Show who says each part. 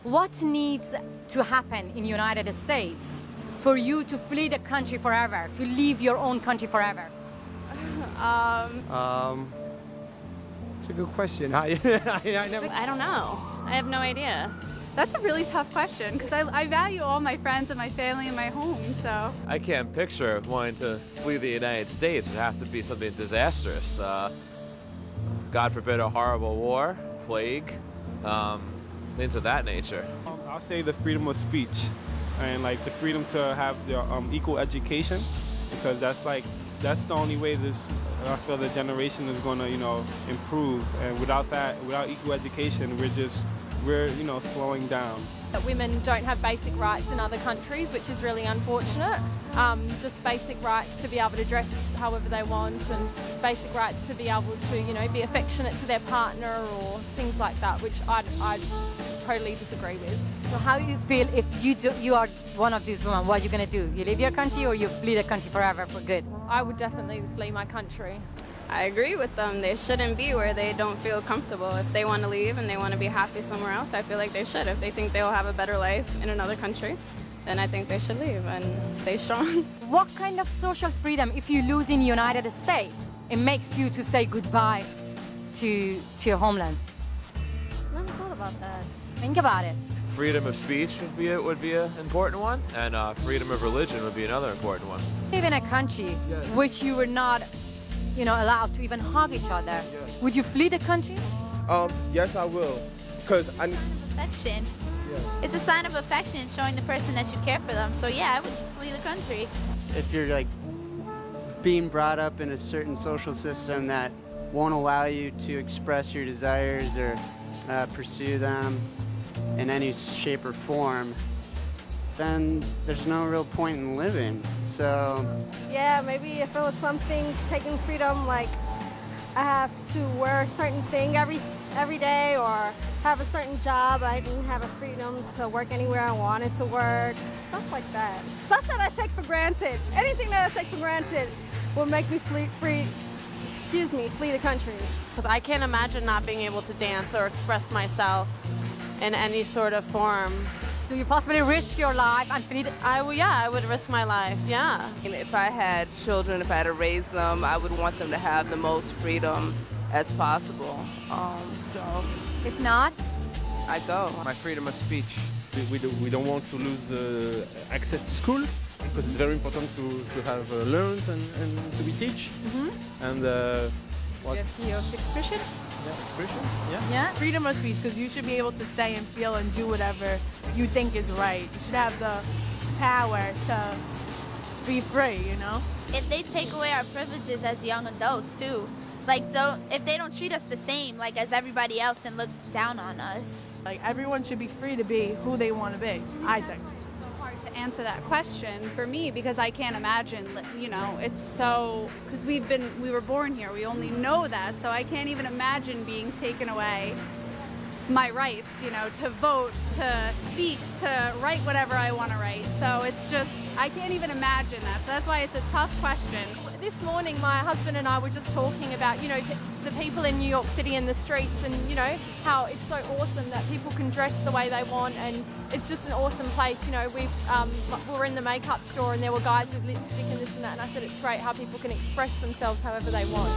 Speaker 1: What needs to happen in the United States for you to flee the country forever, to leave your own country forever?
Speaker 2: It's a good question. I
Speaker 3: don't know. I have no idea.
Speaker 4: That's a really tough question because I value all my friends and my family and my home, so.
Speaker 5: I can't picture wanting to flee the United States. It'd have to be something disastrous. God forbid a horrible war, plague, things of that nature.
Speaker 6: I'll say the freedom of speech and like the freedom to have the equal education, because that's the only way I feel the generation is going to, improve. And without that, without equal education, we're slowing down.
Speaker 3: That women don't have basic rights in other countries, which is really unfortunate. Just basic rights to be able to dress however they want, and basic rights to be able to, be affectionate to their partner or things like that, which I totally disagree with.
Speaker 1: So how do you feel if you are one of these women? What are you going to do? You leave your country or you flee the country forever for good?
Speaker 3: I would definitely flee my country.
Speaker 4: I agree with them. They shouldn't be where they don't feel comfortable. If they want to leave and they want to be happy somewhere else, I feel like they should. If they think they'll have a better life in another country, then I think they should leave and stay strong.
Speaker 1: What kind of social freedom, if you lose in the United States, it makes you to say goodbye to your homeland?
Speaker 3: Never thought about that.
Speaker 1: Think about it.
Speaker 5: Freedom of speech would be an important one, and freedom of religion would be another important one.
Speaker 1: Live in a country which you were not, allowed to even hug each other. Would you flee the country?
Speaker 2: Yes, I will, because
Speaker 7: affection. Yeah. It's a sign of affection, showing the person that you care for them. So yeah, I would flee the country.
Speaker 8: If you're like being brought up in a certain social system that won't allow you to express your desires or pursue them in any shape or form, then there's no real point in living. So
Speaker 9: yeah, maybe if it was something taking freedom, like I have to wear a certain thing every day, or have a certain job, I didn't have a freedom to work anywhere I wanted to work, stuff like that. Stuff that I take for granted. Anything that I take for granted will make me flee the country.
Speaker 3: Because I can't imagine not being able to dance or express myself in any sort of form.
Speaker 1: So you possibly risk your life and flee?
Speaker 3: I would risk my life, yeah.
Speaker 10: And if I had children, if I had to raise them, I would want them to have the most freedom as possible. So
Speaker 1: if not,
Speaker 10: I go.
Speaker 5: My freedom of speech.
Speaker 6: We don't want to lose access to school, because it's very important to have learns and to be teach.
Speaker 1: Mm-hmm.
Speaker 6: And
Speaker 3: Liberty of expression?
Speaker 6: Yeah, expression.
Speaker 1: Yeah.
Speaker 11: Freedom of speech, because you should be able to say and feel and do whatever you think is right. You should have the power to be free,
Speaker 7: If they take away our privileges as young adults too, if they don't treat us the same as everybody else and look down on us.
Speaker 11: Everyone should be free to be who they want to be, I think.
Speaker 4: To answer that question for me, because I can't imagine, it's so, because we were born here, we only know that, so I can't even imagine being taken away my rights, to vote, to speak, to write whatever I want to write. So it's just, I can't even imagine that. So that's why it's a tough question.
Speaker 3: This morning, my husband and I were just talking about, the people in New York City in the streets, and, how it's so awesome that people can dress the way they want, and it's just an awesome place. We were in the makeup store and there were guys with lipstick and this and that, and I said it's great how people can express themselves however they want.